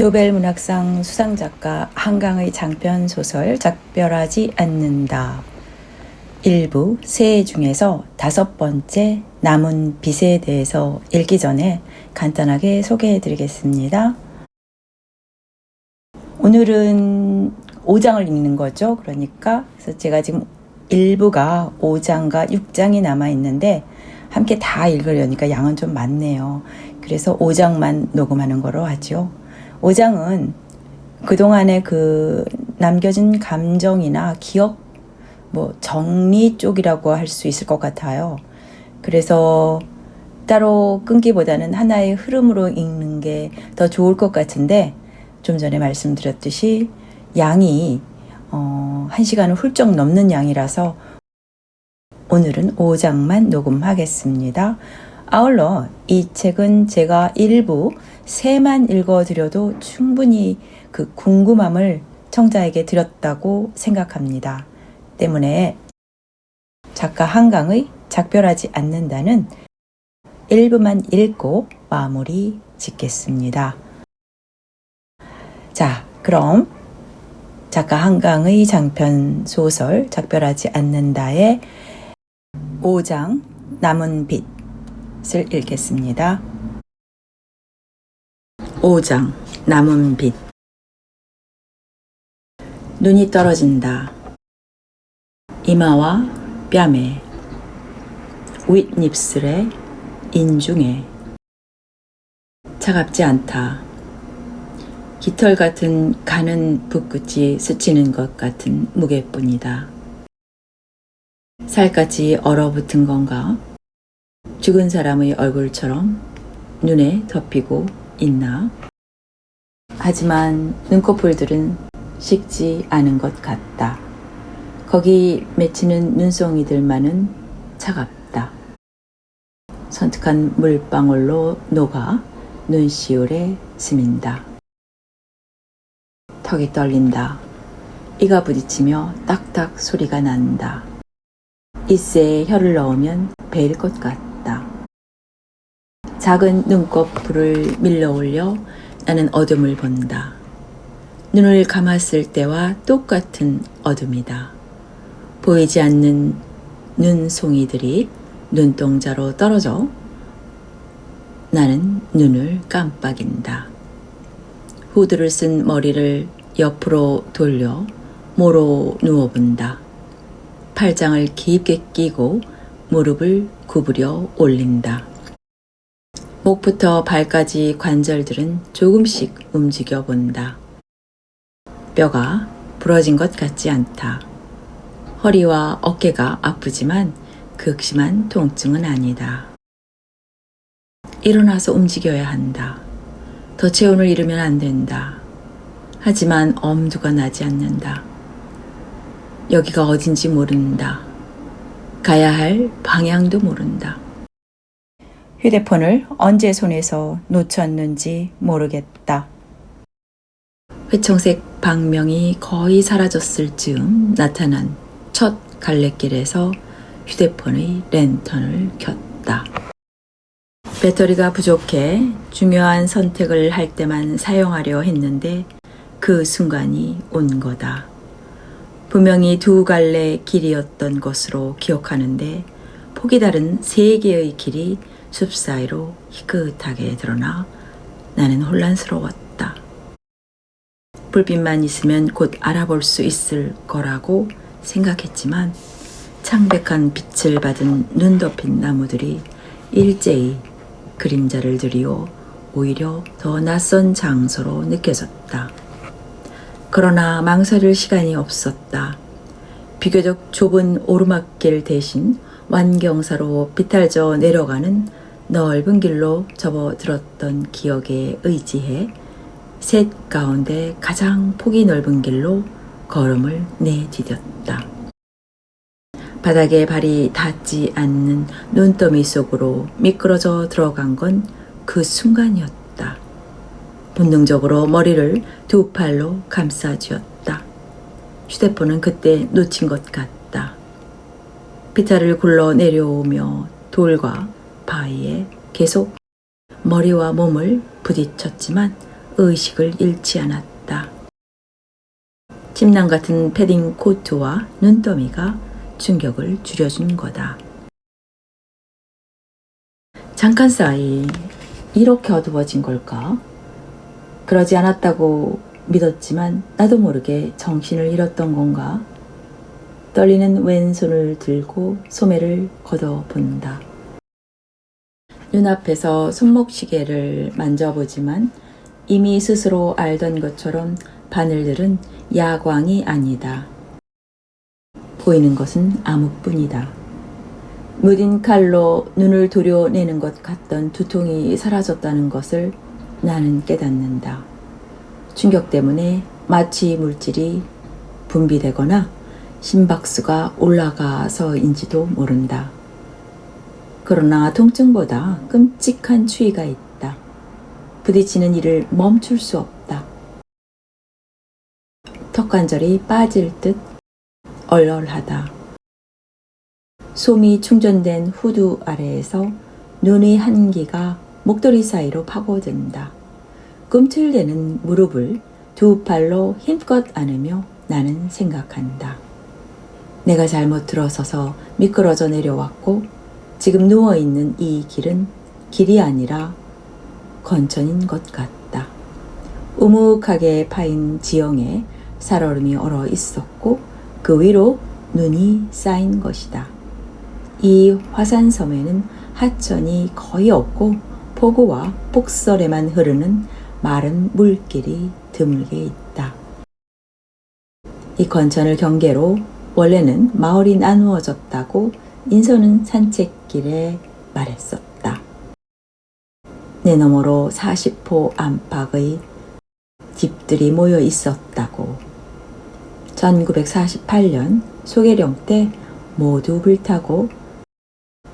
노벨 문학상 수상작가 한강의 장편 소설 작별하지 않는다. 일부 세 중에서 5번째 남은 빛에 대해서 읽기 전에 간단하게 소개해 드리겠습니다. 오늘은 5장을 읽는 거죠. 그래서 제가 지금 일부가 5장과 6장이 남아 있는데 함께 다 읽으려니까 양은 좀 많네요. 그래서 5장만 녹음하는 거로 하죠. 5장은 그동안의 남겨진 감정이나 기억, 정리 쪽이라고 할 수 있을 것 같아요. 그래서 따로 끊기보다는 하나의 흐름으로 읽는 게 더 좋을 것 같은데, 좀 전에 말씀드렸듯이 양이 1시간을 훌쩍 넘는 양이라서 오늘은 5장만 녹음하겠습니다. 아울러 이 책은 제가 일부 세만 읽어드려도 충분히 그 궁금함을 청자에게 드렸다고 생각합니다. 때문에 작가 한강의 작별하지 않는다는 일부만 읽고 마무리 짓겠습니다. 자, 그럼 작가 한강의 장편 소설 작별하지 않는다의 5장 남은 빛을 읽겠습니다. 5장 남은 빛. 눈이 떨어진다. 이마와 뺨에, 윗입술에, 인중에. 차갑지 않다. 깃털 같은 가는 붓끝이 스치는 것 같은 무게뿐이다. 살갗이 얼어붙은 건가? 죽은 사람의 얼굴처럼 눈에 덮이고 있나? 하지만 눈꺼풀들은 식지 않은 것 같다. 거기 맺히는 눈송이들만은 차갑다. 선특한 물방울로 녹아 눈시울에 스민다. 턱이 떨린다. 이가 부딪히며 딱딱 소리가 난다. 이새에 혀를 넣으면 베일 것 같다. 작은 눈꺼풀을 밀려 올려 나는 어둠을 본다. 눈을 감았을 때와 똑같은 어둠이다. 보이지 않는 눈송이들이 눈동자로 떨어져 나는 눈을 깜빡인다. 후드를 쓴 머리를 옆으로 돌려 모로 누워본다. 팔짱을 깊게 끼고 무릎을 구부려 올린다. 목부터 발까지 관절들은 조금씩 움직여 본다. 뼈가 부러진 것 같지 않다. 허리와 어깨가 아프지만 극심한 통증은 아니다. 일어나서 움직여야 한다. 더 체온을 잃으면 안 된다. 하지만 엄두가 나지 않는다. 여기가 어딘지 모른다. 가야 할 방향도 모른다. 휴대폰을 언제 손에서 놓쳤는지 모르겠다. 회청색 방명이 거의 사라졌을 즈음 나타난 첫 갈래길에서 휴대폰의 랜턴을 켰다. 배터리가 부족해 중요한 선택을 할 때만 사용하려 했는데 그 순간이 온 거다. 분명히 2갈래 길이었던 것으로 기억하는데 폭이 다른 3개의 길이 숲 사이로 희끗하게 드러나 나는 혼란스러웠다. 불빛만 있으면 곧 알아볼 수 있을 거라고 생각했지만 창백한 빛을 받은 눈 덮인 나무들이 일제히 그림자를 들이워 오히려 더 낯선 장소로 느껴졌다. 그러나 망설일 시간이 없었다. 비교적 좁은 오르막길 대신 완경사로 비탈져 내려가는 넓은 길로 접어들었던 기억에 의지해 셋 가운데 가장 폭이 넓은 길로 걸음을 내디뎠다. 바닥에 발이 닿지 않는 눈더미 속으로 미끄러져 들어간 건 그 순간이었다. 본능적으로 머리를 2팔로 감싸쥐었다. 휴대폰은 그때 놓친 것 같다. 비탈을 굴러 내려오며 돌과 바위에 계속 머리와 몸을 부딪혔지만 의식을 잃지 않았다. 침낭 같은 패딩 코트와 눈더미가 충격을 줄여준 거다. 잠깐 사이 이렇게 어두워진 걸까? 그러지 않았다고 믿었지만 나도 모르게 정신을 잃었던 건가? 떨리는 왼손을 들고 소매를 걷어본다. 눈앞에서 손목시계를 만져보지만 이미 스스로 알던 것처럼 바늘들은 야광이 아니다. 보이는 것은 암흑뿐이다. 무딘 칼로 눈을 도려내는 것 같던 두통이 사라졌다는 것을 나는 깨닫는다. 충격 때문에 마취 물질이 분비되거나 심박수가 올라가서인지도 모른다. 그러나 통증보다 끔찍한 추위가 있다. 부딪히는 일을 멈출 수 없다. 턱관절이 빠질 듯 얼얼하다. 솜이 충전된 후두 아래에서 눈의 한기가 목도리 사이로 파고든다. 꿈틀대는 무릎을 두 팔로 힘껏 안으며 나는 생각한다. 내가 잘못 들어서서 미끄러져 내려왔고 지금 누워있는 이 길은 길이 아니라 건천인 것 같다. 우묵하게 파인 지형에 살얼음이 얼어 있었고 그 위로 눈이 쌓인 것이다. 이 화산섬에는 하천이 거의 없고 폭우와 폭설에만 흐르는 마른 물길이 드물게 있다. 이 건천을 경계로 원래는 마을이 나누어졌다고 인서는 산책길에 말했었다. 내 너머로 40호 안팎의 집들이 모여 있었다고. 1948년 소개령 때 모두 불타고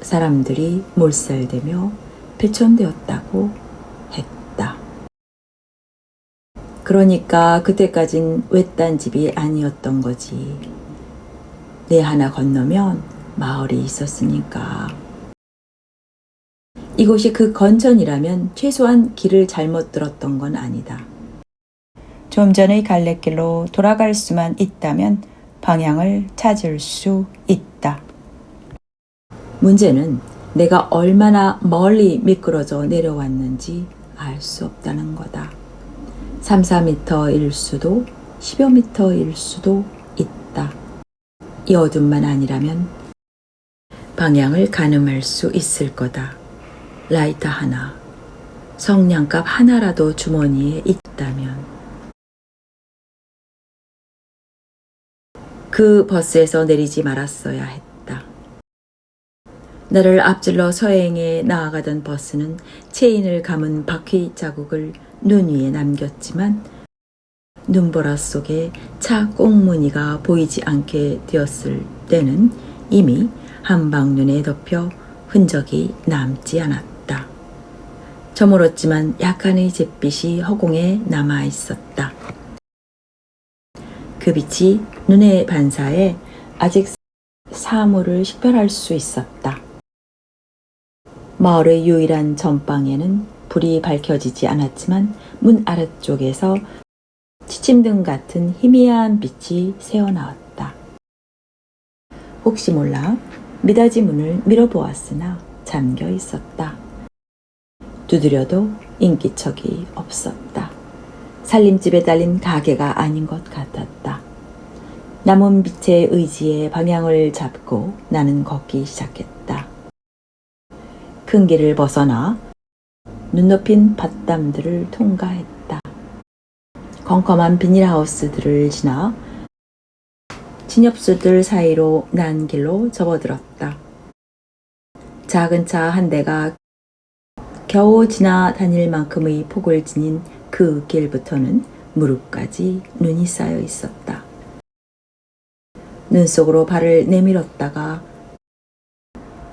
사람들이 몰살되며 폐촌되었다고 했다. 그러니까 그때까진 외딴 집이 아니었던 거지. 내 하나 건너면 마을이 있었으니까. 이곳이 그 건천이라면 최소한 길을 잘못 들었던 건 아니다. 좀 전의 갈래길로 돌아갈 수만 있다면 방향을 찾을 수 있다. 문제는 내가 얼마나 멀리 미끄러져 내려왔는지 알 수 없다는 거다. 3, 4m일 수도 10여 미터일 수도 있다. 이 어둠만 아니라면 방향을 가늠할 수 있을 거다. 라이터 하나, 성냥갑 하나라도 주머니에 있다면. 그 버스에서 내리지 말았어야 했다. 나를 앞질러 서행에 나아가던 버스는 체인을 감은 바퀴 자국을 눈 위에 남겼지만 눈보라 속에 차 꽁무니가 보이지 않게 되었을 때는 이미 한방눈에 덮여 흔적이 남지 않았다. 저물었지만 약간의 잿빛이 허공에 남아 있었다. 그 빛이 눈의 반사에 아직 사물을 식별할 수 있었다. 마을의 유일한 전방에는 불이 밝혀지지 않았지만 문 아래쪽에서 지침등 같은 희미한 빛이 새어나왔다. 혹시 몰라 미닫이 문을 밀어보았으나 잠겨 있었다. 두드려도 인기척이 없었다. 살림집에 딸린 가게가 아닌 것 같았다. 남은 빛의 의지에 방향을 잡고 나는 걷기 시작했다. 큰 길을 벗어나 눈높인 밭담들을 통과했다. 컴컴한 비닐하우스들을 지나 진엽수들 사이로 난 길로 접어들었다. 작은 차 한 대가 겨우 지나다닐 만큼의 폭을 지닌 그 길부터는 무릎까지 눈이 쌓여 있었다. 눈 속으로 발을 내밀었다가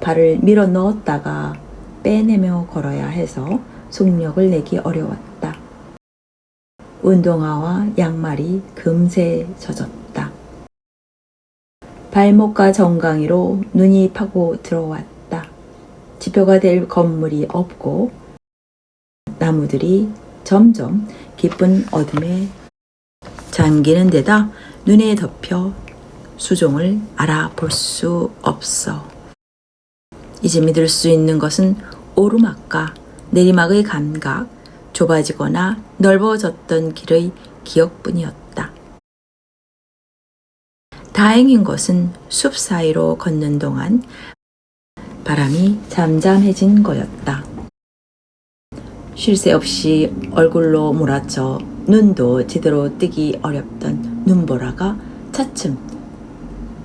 발을 밀어 넣었다가 빼내며 걸어야 해서 속력을 내기 어려웠다. 운동화와 양말이 금세 젖었다. 발목과 정강이로 눈이 파고 들어왔다. 지표가 될 건물이 없고 나무들이 점점 깊은 어둠에 잠기는 데다 눈에 덮여 수종을 알아볼 수 없어. 이제 믿을 수 있는 것은 오르막과 내리막의 감각, 좁아지거나 넓어졌던 길의 기억뿐이었다. 다행인 것은 숲 사이로 걷는 동안 바람이 잠잠해진 거였다. 쉴 새 없이 얼굴로 몰아쳐 눈도 제대로 뜨기 어렵던 눈보라가 차츰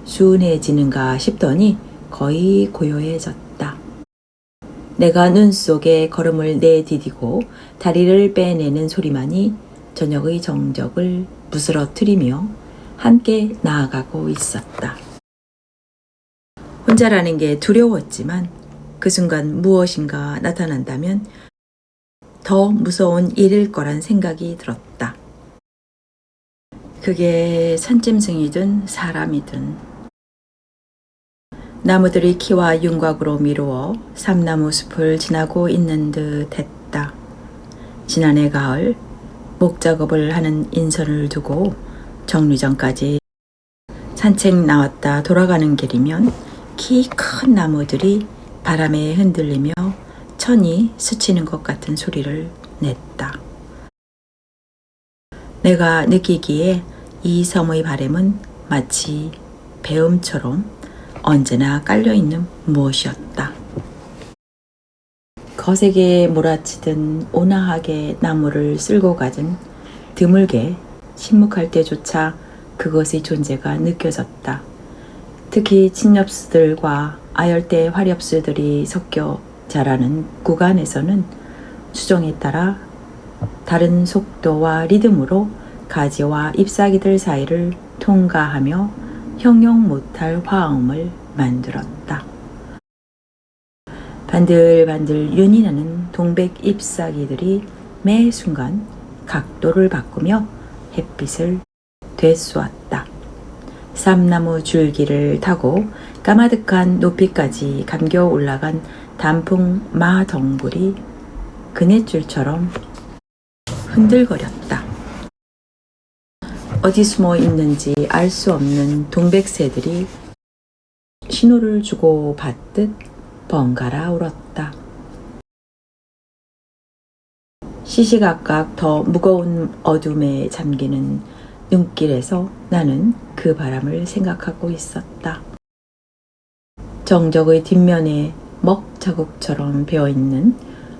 순해지는가 싶더니 거의 고요해졌다. 내가 눈 속에 걸음을 내디디고 다리를 빼내는 소리만이 저녁의 정적을 부스러뜨리며 함께 나아가고 있었다. 혼자라는 게 두려웠지만 그 순간 무엇인가 나타난다면 더 무서운 일일 거란 생각이 들었다. 그게 산짐승이든 사람이든 나무들이 키와 윤곽으로 미루어 삼나무 숲을 지나고 있는 듯 했다. 지난해 가을 목작업을 하는 인선을 두고 정류장까지 산책 나왔다 돌아가는 길이면 키 큰 나무들이 바람에 흔들리며 천이 스치는 것 같은 소리를 냈다. 내가 느끼기에 이 섬의 바람은 마치 배음처럼 언제나 깔려있는 무엇이었다. 거세게 몰아치든 온화하게 나무를 쓸고 가든 드물게 침묵할 때조차 그것의 존재가 느껴졌다. 특히 침엽수들과 아열대 화렵수들이 섞여 자라는 구간에서는 수종에 따라 다른 속도와 리듬으로 가지와 잎사귀들 사이를 통과하며 형용 못할 화음을 만들었다. 반들반들 윤이 나는 동백 잎사귀들이 매 순간 각도를 바꾸며 햇빛을 되쏘았다. 삼나무 줄기를 타고 까마득한 높이까지 감겨 올라간 단풍 마덩굴이 그네줄처럼 흔들거렸다. 어디 숨어 있는지 알 수 없는 동백새들이 신호를 주고 받듯 번갈아 울었다. 시시각각 더 무거운 어둠에 잠기는 눈길에서 나는 그 바람을 생각하고 있었다. 정적의 뒷면에 먹 자국처럼 배어있는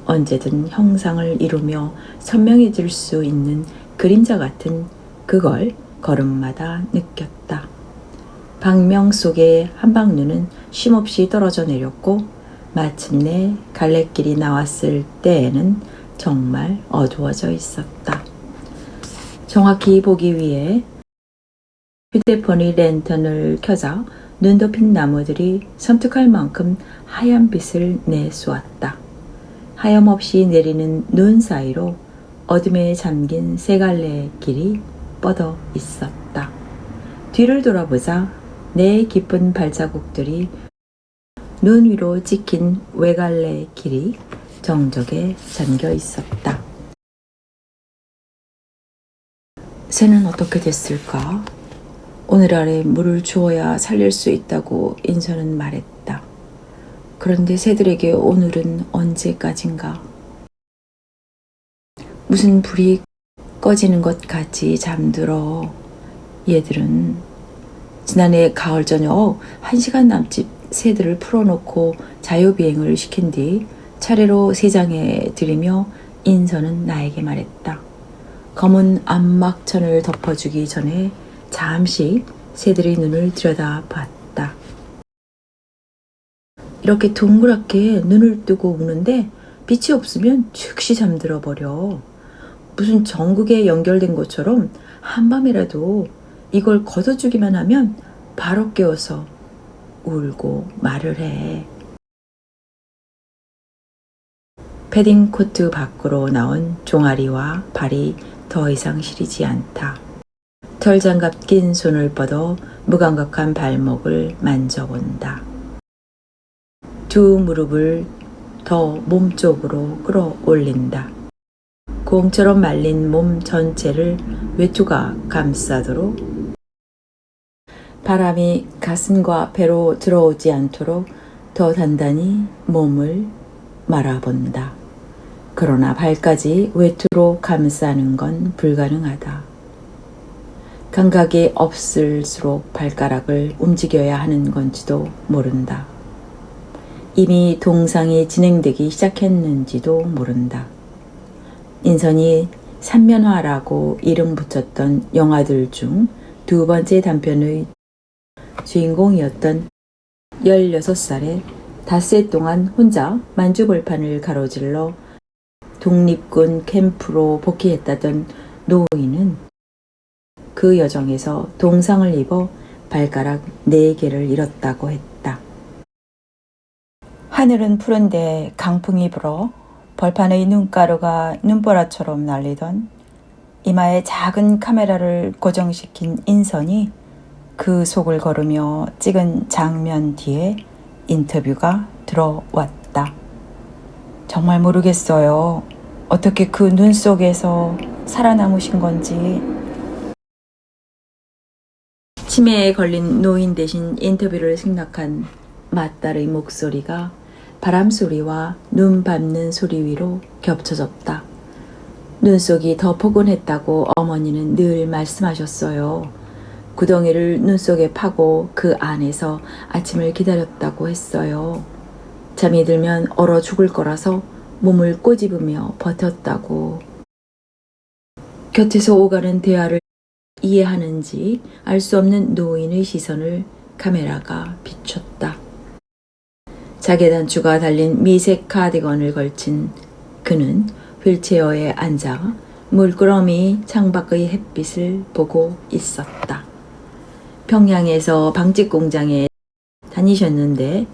언제든 형상을 이루며 선명해질 수 있는 그림자 같은 그걸 걸음마다 느꼈다. 방명 속에 한방눈은 쉼없이 떨어져 내렸고 마침내 갈래길이 나왔을 때에는 정말 어두워져 있었다. 정확히 보기 위해 휴대폰의 랜턴을 켜자 눈 덮인 나무들이 섬뜩할 만큼 하얀 빛을 내쏘았다. 하염없이 내리는 눈 사이로 어둠에 잠긴 세 갈래의 길이 뻗어 있었다. 뒤를 돌아보자 내 깊은 발자국들이 눈 위로 찍힌 외갈래의 길이 정적에 잠겨 있었다. 새는 어떻게 됐을까? 오늘 아래 물을 주어야 살릴 수 있다고 인선은 말했다. 그런데 새들에게 오늘은 언제까진가? 무슨 불이 꺼지는 것 같이 잠들어. 얘들은 지난해 가을 저녁 1시간 남짓 새들을 풀어놓고 자유비행을 시킨 뒤 차례로 새장에 들이며 인선은 나에게 말했다. 검은 암막천을 덮어주기 전에 잠시 새들의 눈을 들여다봤다. 이렇게 동그랗게 눈을 뜨고 우는데 빛이 없으면 즉시 잠들어 버려. 무슨 전극에 연결된 것처럼 한밤이라도 이걸 걷어주기만 하면 바로 깨어서 울고 말을 해. 패딩 코트 밖으로 나온 종아리와 발이 더 이상 시리지 않다. 털장갑 낀 손을 뻗어 무감각한 발목을 만져본다. 두 무릎을 더 몸쪽으로 끌어올린다. 공처럼 말린 몸 전체를 외투가 감싸도록 바람이 가슴과 배로 들어오지 않도록 더 단단히 몸을 말아본다. 그러나 발까지 외투로 감싸는 건 불가능하다. 감각이 없을수록 발가락을 움직여야 하는 건지도 모른다. 이미 동상이 진행되기 시작했는지도 모른다. 인선이 삼면화라고 이름 붙였던 영화들 중 두 번째 단편의 주인공이었던 16살에 닷새 동안 혼자 만주벌판을 가로질러 독립군 캠프로 복귀했다던 노인은 그 여정에서 동상을 입어 발가락 4개를 잃었다고 했다. 하늘은 푸른데 강풍이 불어 벌판의 눈가루가 눈보라처럼 날리던 이마에 작은 카메라를 고정시킨 인선이 그 속을 걸으며 찍은 장면 뒤에 인터뷰가 들어왔다. 정말 모르겠어요. 어떻게 그 눈 속에서 살아남으신 건지. 치매에 걸린 노인 대신 인터뷰를 승낙한 맏딸의 목소리가 바람소리와 눈 밟는 소리 위로 겹쳐졌다. 눈속이 더 포근했다고 어머니는 늘 말씀하셨어요. 구덩이를 눈 속에 파고 그 안에서 아침을 기다렸다고 했어요. 잠이 들면 얼어 죽을 거라서 몸을 꼬집으며 버텼다고. 곁에서 오가는 대화를 이해하는지 알 수 없는 노인의 시선을 카메라가 비췄다. 자개 단추가 달린 미색 카디건을 걸친 그는 휠체어에 앉아 물끄러미 창밖의 햇빛을 보고 있었다. 평양에서 방직 공장에 다니셨는데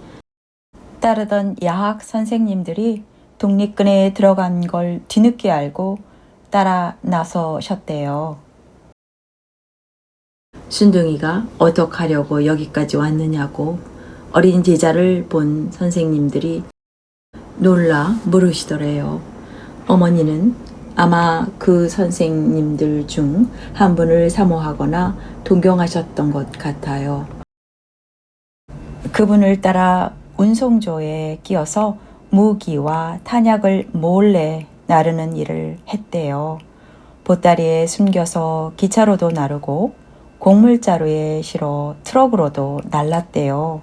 따르던 야학 선생님들이 독립군에 들어간 걸 뒤늦게 알고 따라 나서셨대요. 순둥이가 어떡하려고 여기까지 왔느냐고 어린 제자를 본 선생님들이 놀라 물으시더래요. 어머니는 아마 그 선생님들 중 한 분을 사모하거나 동경하셨던 것 같아요. 그분을 따라 운송조에 끼어서 무기와 탄약을 몰래 나르는 일을 했대요. 보따리에 숨겨서 기차로도 나르고 곡물자루에 실어 트럭으로도 날랐대요.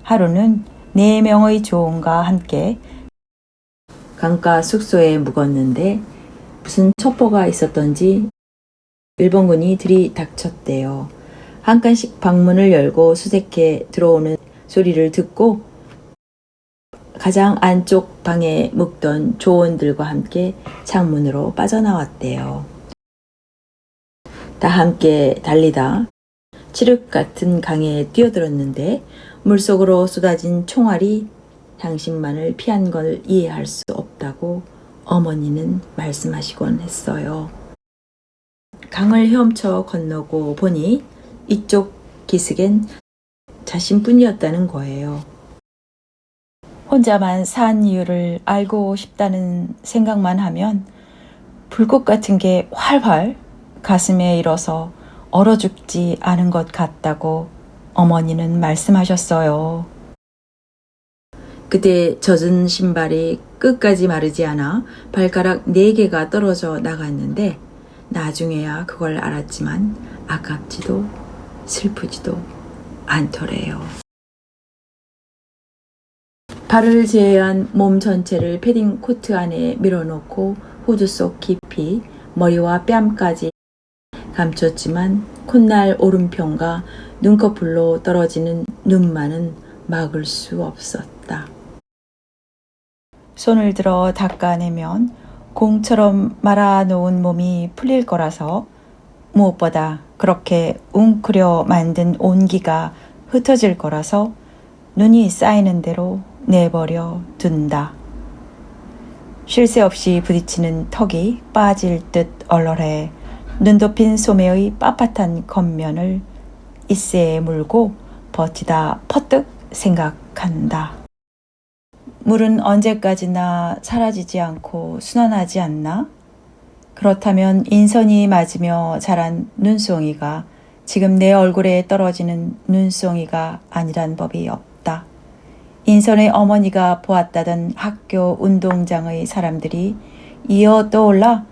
하루는 4명의 조원과 함께 강가 숙소에 묵었는데 무슨 첩보가 있었던지 일본군이 들이닥쳤대요. 한 칸씩 방문을 열고 수색해 들어오는 소리를 듣고 가장 안쪽 방에 묵던 조원들과 함께 창문으로 빠져나왔대요. 다 함께 달리다 칠흑 같은 강에 뛰어들었는데 물속으로 쏟아진 총알이 당신만을 피한 걸 이해할 수 없다고 어머니는 말씀하시곤 했어요. 강을 헤엄쳐 건너고 보니 이쪽 기슭엔 자신뿐이었다는 거예요. 혼자만 산 이유를 알고 싶다는 생각만 하면 불꽃 같은 게 활활 가슴에 일어서 얼어 죽지 않은 것 같다고 어머니는 말씀하셨어요. 그때 젖은 신발이 끝까지 마르지 않아 발가락 4개가 떨어져 나갔는데 나중에야 그걸 알았지만 아깝지도 슬프지도 않더래요. 발을 제외한 몸 전체를 패딩 코트 안에 밀어넣고 후드 속 깊이 머리와 뺨까지 감췄지만 콧날 오른편과 눈꺼풀로 떨어지는 눈만은 막을 수 없었다. 손을 들어 닦아내면 공처럼 말아놓은 몸이 풀릴 거라서 무엇보다 그렇게 웅크려 만든 온기가 흩어질 거라서 눈이 쌓이는 대로 내버려 둔다. 쉴 새 없이 부딪히는 턱이 빠질 듯 얼얼해 눈 덮인 소매의 빳빳한 겉면을 이새에 물고 버티다 퍼뜩 생각한다. 물은 언제까지나 사라지지 않고 순환하지 않나? 그렇다면 인선이 맞으며 자란 눈송이가 지금 내 얼굴에 떨어지는 눈송이가 아니란 법이 없다. 인선의 어머니가 보았다던 학교 운동장의 사람들이 이어 떠올라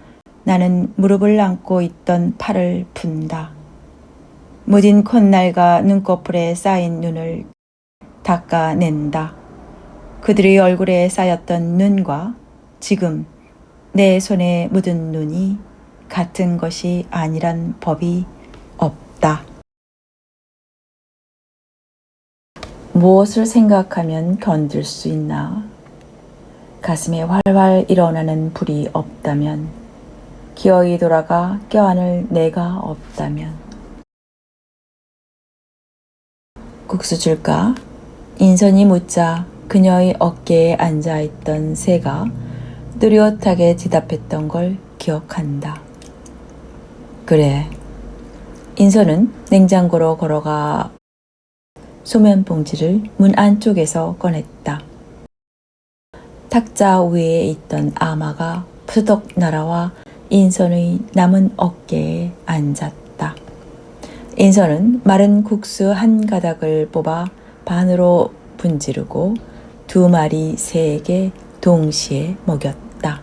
나는 무릎을 안고 있던 팔을 푼다. 무딘 콧날과 눈꺼풀에 쌓인 눈을 닦아낸다. 그들의 얼굴에 쌓였던 눈과 지금 내 손에 묻은 눈이 같은 것이 아니란 법이 없다. 무엇을 생각하면 견딜 수 있나? 가슴에 활활 일어나는 불이 없다면, 기어이 돌아가 껴안을 내가 없다면. 국수 줄까? 인선이 묻자 그녀의 어깨에 앉아있던 새가 뚜렷하게 대답했던 걸 기억한다. 그래. 인선은 냉장고로 걸어가 소면 봉지를 문 안쪽에서 꺼냈다. 탁자 위에 있던 아마가 푸드덕 날아와 인선의 남은 어깨에 앉았다. 인선은 마른 국수 한 가닥을 뽑아 반으로 분지르고 두 마리 새에게 동시에 먹였다.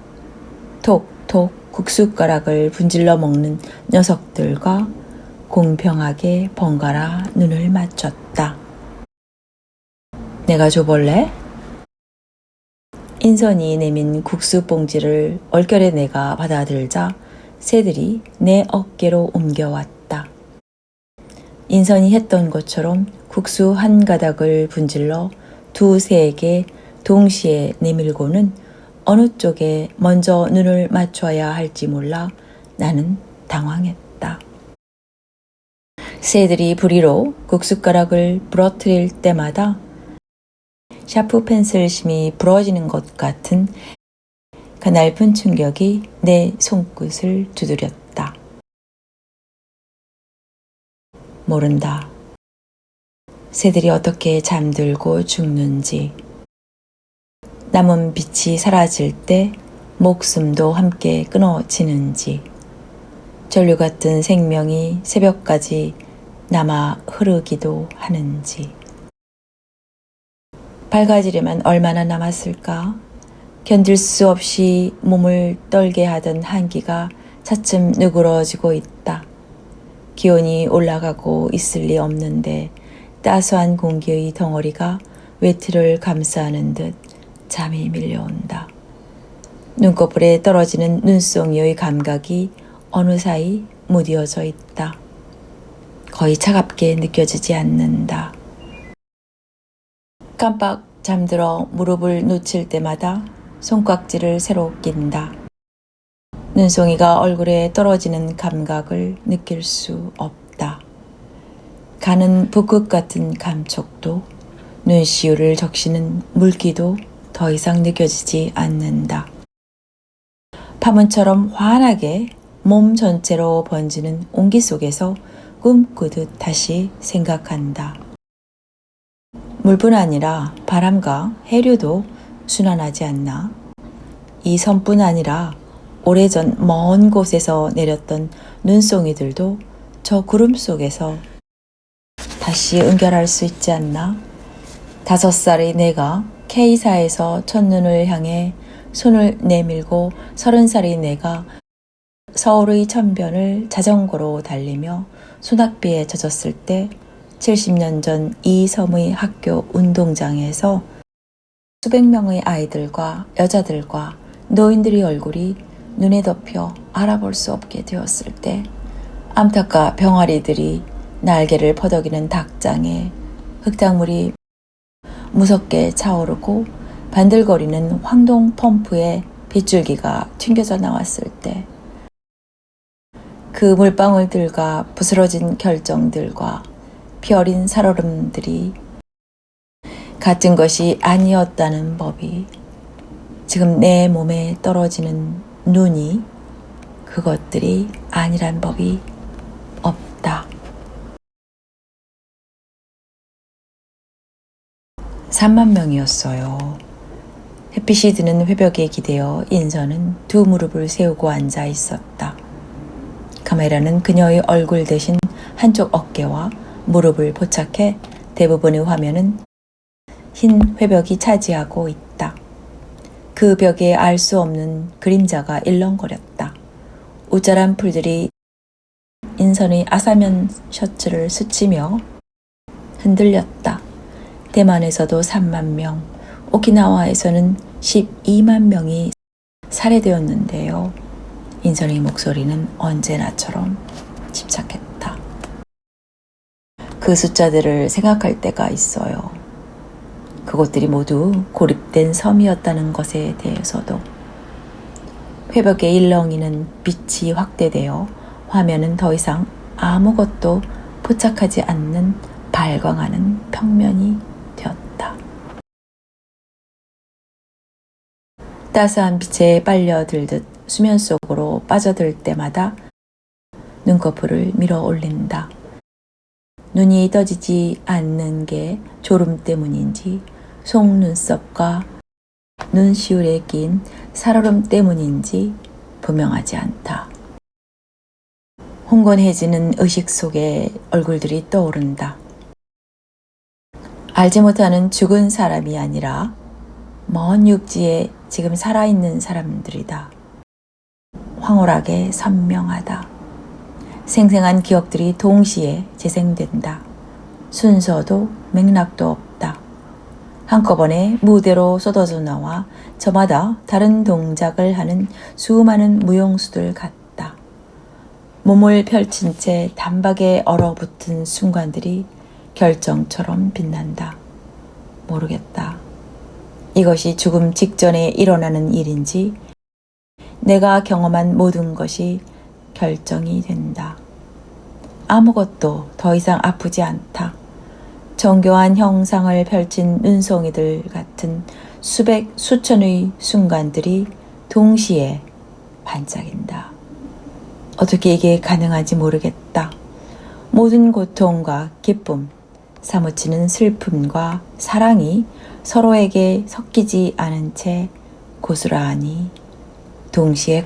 톡톡 국숟가락을 분질러 먹는 녀석들과 공평하게 번갈아 눈을 맞췄다. 내가 줘볼래? 인선이 내민 국수 봉지를 얼결에 내가 받아들자 새들이 내 어깨로 옮겨왔다. 인선이 했던 것처럼 국수 한 가닥을 분질러 두 새에게 동시에 내밀고는 어느 쪽에 먼저 눈을 맞춰야 할지 몰라 나는 당황했다. 새들이 부리로 국숟가락을 부러뜨릴 때마다 샤프 펜슬심이 부러지는 것 같은 가냘픈 충격이 내 손끝을 두드렸다. 모른다. 새들이 어떻게 잠들고 죽는지, 남은 빛이 사라질 때 목숨도 함께 끊어지는지, 전류 같은 생명이 새벽까지 남아 흐르기도 하는지. 밝아지려면 얼마나 남았을까? 견딜 수 없이 몸을 떨게 하던 한기가 차츰 누그러지고 있다. 기온이 올라가고 있을 리 없는데 따스한 공기의 덩어리가 외투를 감싸는 듯 잠이 밀려온다. 눈꺼풀에 떨어지는 눈송이의 감각이 어느 사이 무뎌져 있다. 거의 차갑게 느껴지지 않는다. 깜빡 잠들어 무릎을 놓칠 때마다 손깍지를 새로 낀다. 눈송이가 얼굴에 떨어지는 감각을 느낄 수 없다. 가는 붓끝 같은 감촉도 눈시울을 적시는 물기도 더 이상 느껴지지 않는다. 파문처럼 환하게 몸 전체로 번지는 온기 속에서 꿈꾸듯 다시 생각한다. 물뿐 아니라 바람과 해류도 순환하지 않나? 이 섬뿐 아니라 오래전 먼 곳에서 내렸던 눈송이들도 저 구름 속에서 다시 응결할 수 있지 않나? 5살의 내가 K사에서 첫눈을 향해 손을 내밀고 30살의 내가 서울의 천변을 자전거로 달리며 소낙비에 젖었을 때 70년 전 이 섬의 학교 운동장에서 수백 명의 아이들과 여자들과 노인들의 얼굴이 눈에 덮여 알아볼 수 없게 되었을 때 암탉과 병아리들이 날개를 퍼덕이는 닭장에 흙탕물이 무섭게 차오르고 반들거리는 황동 펌프에 빗줄기가 튕겨져 나왔을 때 그 물방울들과 부스러진 결정들과 피어린 살얼음들이 같은 것이 아니었다는 법이 지금 내 몸에 떨어지는 눈이 그것들이 아니란 법이 없다. 3만 명이었어요. 햇빛이 드는 회벽에 기대어 인선은 두 무릎을 세우고 앉아 있었다. 카메라는 그녀의 얼굴 대신 한쪽 어깨와 무릎을 포착해 대부분의 화면은 흰 회벽이 차지하고 있다. 그 벽에 알 수 없는 그림자가 일렁거렸다. 우짜란 풀들이 인선의 아사면 셔츠를 스치며 흔들렸다. 대만에서도 3만 명, 오키나와에서는 12만 명이 살해되었는데요. 인선의 목소리는 언제나처럼 집착했다. 그 숫자들을 생각할 때가 있어요. 그것들이 모두 고립된 섬이었다는 것에 대해서도. 회벽에 일렁이는 빛이 확대되어 화면은 더 이상 아무것도 포착하지 않는 발광하는 평면이 되었다. 따스한 빛에 빨려들듯 수면 속으로 빠져들 때마다 눈꺼풀을 밀어 올린다. 눈이 떠지지 않는 게 졸음 때문인지 속눈썹과 눈시울에 낀 살얼음 때문인지 분명하지 않다. 홍건해지는 의식 속에 얼굴들이 떠오른다. 알지 못하는 죽은 사람이 아니라 먼 육지에 지금 살아있는 사람들이다. 황홀하게 선명하다. 생생한 기억들이 동시에 재생된다. 순서도 맥락도 없다. 한꺼번에 무대로 쏟아져 나와 저마다 다른 동작을 하는 수많은 무용수들 같다. 몸을 펼친 채 단박에 얼어붙은 순간들이 결정처럼 빛난다. 모르겠다. 이것이 죽음 직전에 일어나는 일인지 내가 경험한 모든 것이 결정이 된다. 아무것도 더 이상 아프지 않다. 정교한 형상을 펼친 눈송이들 같은 수백, 수천의 순간들이 동시에 반짝인다. 어떻게 이게 가능한지 모르겠다. 모든 고통과 기쁨, 사무치는 슬픔과 사랑이 서로에게 섞이지 않은 채 고스란히 동시에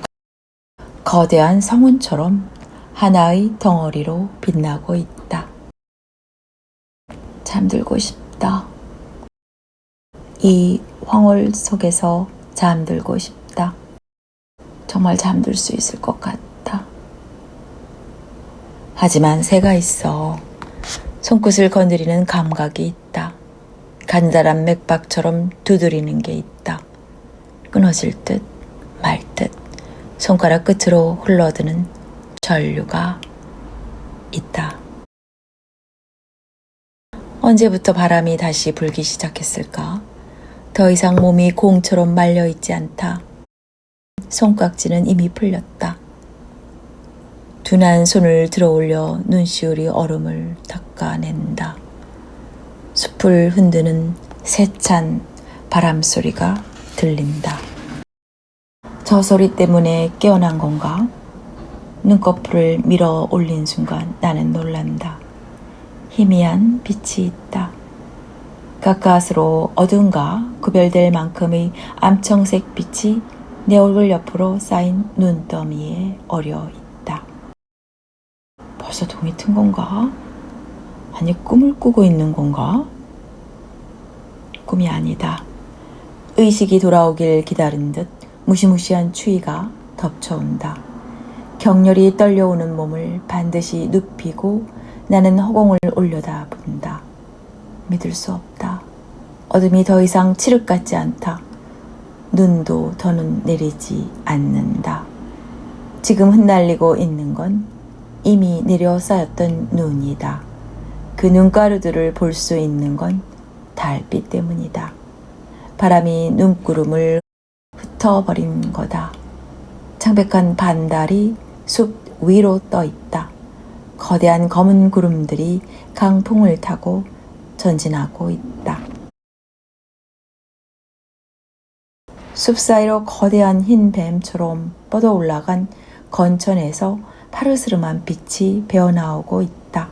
거대한 성운처럼 하나의 덩어리로 빛나고 있다. 잠들고 싶다. 이 황홀 속에서 잠들고 싶다. 정말 잠들 수 있을 것 같다. 하지만 새가 있어. 손끝을 건드리는 감각이 있다. 간단한 맥박처럼 두드리는 게 있다. 끊어질 듯 말 듯 손가락 끝으로 흘러드는 전류가 있다. 언제부터 바람이 다시 불기 시작했을까? 더 이상 몸이 공처럼 말려있지 않다. 손깍지는 이미 풀렸다. 둔한 손을 들어올려 눈시울이 얼음을 닦아낸다. 숲을 흔드는 세찬 바람소리가 들린다. 저 소리 때문에 깨어난 건가? 눈꺼풀을 밀어 올린 순간 나는 놀란다. 희미한 빛이 있다. 가까스로 어둠과 구별될 만큼의 암청색 빛이 내 얼굴 옆으로 쌓인 눈더미에 어려 있다. 벌써 동이 튼 건가? 아니, 꿈을 꾸고 있는 건가? 꿈이 아니다. 의식이 돌아오길 기다린 듯 무시무시한 추위가 덮쳐온다. 격렬히 떨려오는 몸을 반드시 눕히고 나는 허공을 올려다 본다. 믿을 수 없다. 어둠이 더 이상 칠흑 같지 않다. 눈도 더는 내리지 않는다. 지금 흩날리고 있는 건 이미 내려 쌓였던 눈이다. 그 눈가루들을 볼 수 있는 건 달빛 때문이다. 바람이 눈구름을 흩어버린 거다. 창백한 반달이 숲 위로 떠 있다. 거대한 검은 구름들이 강풍을 타고 전진하고 있다. 숲 사이로 거대한 흰 뱀처럼 뻗어 올라간 건천에서 파르스름한 빛이 배어나오고 있다.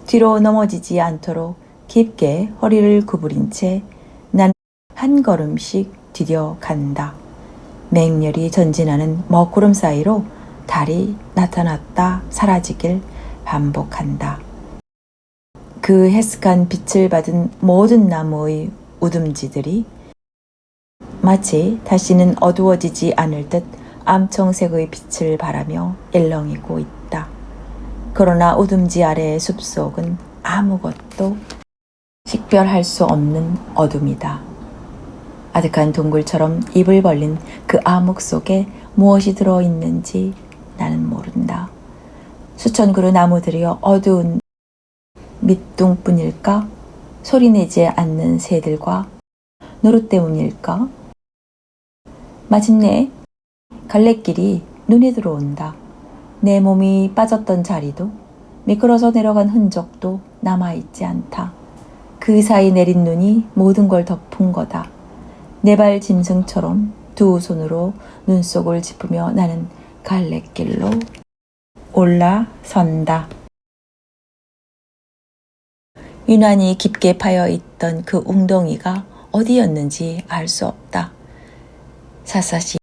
뒤로 넘어지지 않도록 깊게 허리를 구부린 채 난 한 걸음씩 디뎌 간다. 맹렬히 전진하는 먹구름 사이로 달이 나타났다 사라지길 반복한다. 그 해스간 빛을 받은 모든 나무의 우듬지들이 마치 다시는 어두워지지 않을 듯 암청색의 빛을 바라며 일렁이고 있다. 그러나 우듬지 아래의 숲속은 아무것도 식별할 수 없는 어둠이다. 아득한 동굴처럼 입을 벌린 그 암흑 속에 무엇이 들어있는지 나는 모른다. 수천 그루 나무들이 어두운 밑둥뿐일까? 소리내지 않는 새들과 노루 때문일까? 마침내 갈래길이 눈에 들어온다. 내 몸이 빠졌던 자리도 미끄러져 내려간 흔적도 남아있지 않다. 그 사이 내린 눈이 모든 걸 덮은 거다. 네 발 짐승처럼 두 손으로 눈속을 짚으며 나는 갈래길로 올라선다. 유난히 깊게 파여있던 그 웅덩이가 어디였는지 알 수 없다. 샅샅이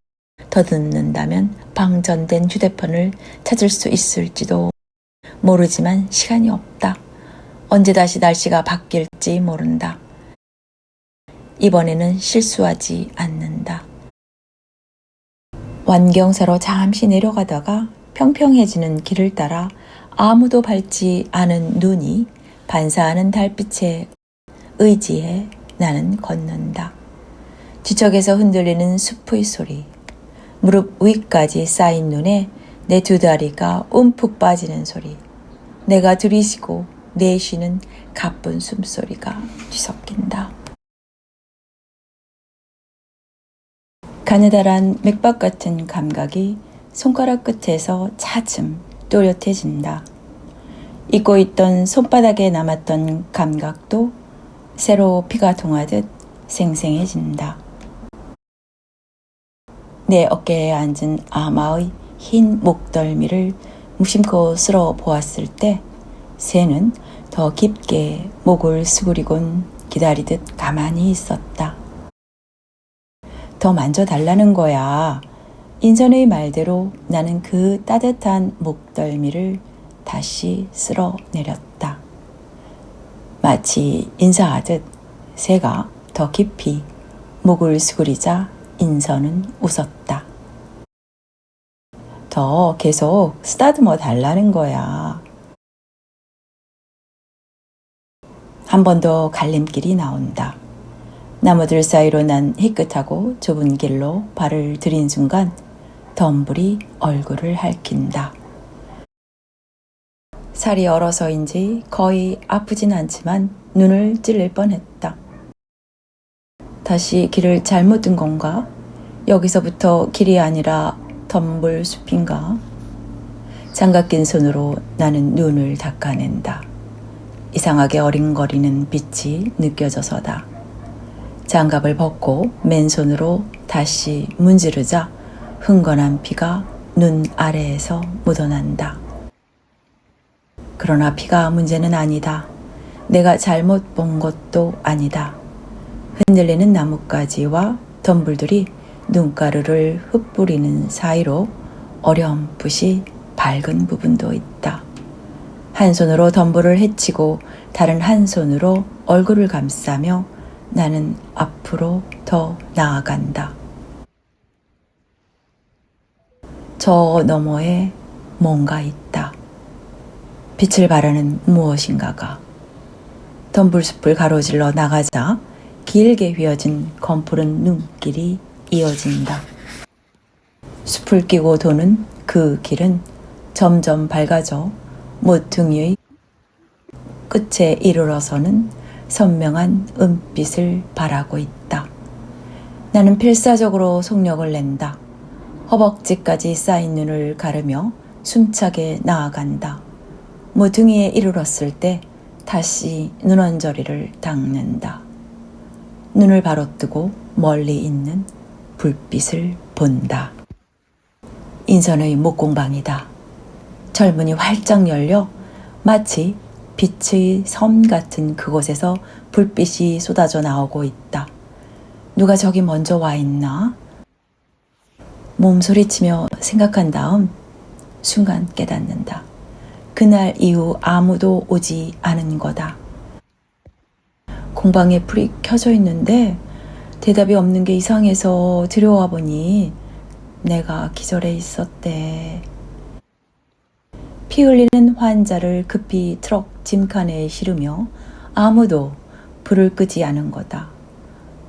더듬는다면 방전된 휴대폰을 찾을 수 있을지도 모르지만 시간이 없다. 언제 다시 날씨가 바뀔지 모른다. 이번에는 실수하지 않는다. 완경사로 잠시 내려가다가 평평해지는 길을 따라 아무도 밟지 않은 눈이 반사하는 달빛에 의지해 나는 걷는다. 뒤척에서 흔들리는 숲의 소리, 무릎 위까지 쌓인 눈에 내 두 다리가 움푹 빠지는 소리, 내가 들이쉬고 내쉬는 가쁜 숨소리가 뒤섞인다. 가느다란 맥박 같은 감각이 손가락 끝에서 차츰 또렷해진다. 잊고 있던 손바닥에 남았던 감각도 새로 피가 통하듯 생생해진다. 내 어깨에 앉은 아마의 흰 목덜미를 무심코 쓸어 보았을 때 새는 더 깊게 목을 수그리곤 기다리듯 가만히 있었다. 더 만져달라는 거야. 인선의 말대로 나는 그 따뜻한 목덜미를 다시 쓸어내렸다. 마치 인사하듯 새가 더 깊이 목을 수그리자 인선은 웃었다. 더 계속 쓰다듬어 달라는 거야. 한 번 더 갈림길이 나온다. 나무들 사이로 난 희끗하고 좁은 길로 발을 들인 순간 덤불이 얼굴을 핥힌다. 살이 얼어서인지 거의 아프진 않지만 눈을 찔릴 뻔했다. 다시 길을 잘못 든 건가? 여기서부터 길이 아니라 덤불 숲인가? 장갑 낀 손으로 나는 눈을 닦아낸다. 이상하게 어린거리는 빛이 느껴져서다. 장갑을 벗고 맨손으로 다시 문지르자 흥건한 피가 눈 아래에서 묻어난다. 그러나 피가 문제는 아니다. 내가 잘못 본 것도 아니다. 흔들리는 나뭇가지와 덤불들이 눈가루를 흩뿌리는 사이로 어렴풋이 밝은 부분도 있다. 한 손으로 덤불을 헤치고 다른 한 손으로 얼굴을 감싸며 나는 앞으로 더 나아간다. 저 너머에 뭔가 있다. 빛을 발하는 무엇인가가. 덤불숲을 가로질러 나가자 길게 휘어진 검푸른 눈길이 이어진다. 숲을 끼고 도는 그 길은 점점 밝아져 모퉁이의 끝에 이르러서는 선명한 은빛을 발하고 있다. 나는 필사적으로 속력을 낸다. 허벅지까지 쌓인 눈을 가르며 숨차게 나아간다. 모퉁이에 이르렀을 때 다시 눈언저리를 닦는다. 눈을 바로 뜨고 멀리 있는 불빛을 본다. 인선의 목공방이다. 철문이 활짝 열려 마치 빛의 섬 같은 그곳에서 불빛이 쏟아져 나오고 있다. 누가 저기 먼저 와 있나? 몸소리치며 생각한 다음 순간 깨닫는다. 그날 이후 아무도 오지 않은 거다. 공방에 불이 켜져 있는데 대답이 없는 게 이상해서 들여와 보니 내가 기절해 있었대. 피 흘리는 환자를 급히 트럭 짐칸에 실으며 아무도 불을 끄지 않은 거다.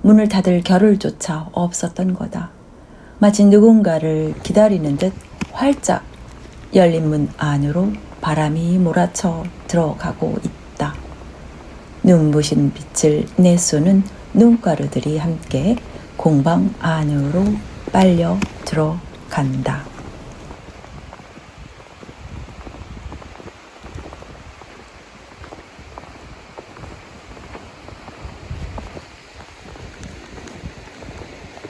문을 닫을 겨를조차 없었던 거다. 마치 누군가를 기다리는 듯 활짝 열린 문 안으로 바람이 몰아쳐 들어가고 있다. 눈부신 빛을 내쏘는 눈가루들이 함께 공방 안으로 빨려 들어간다.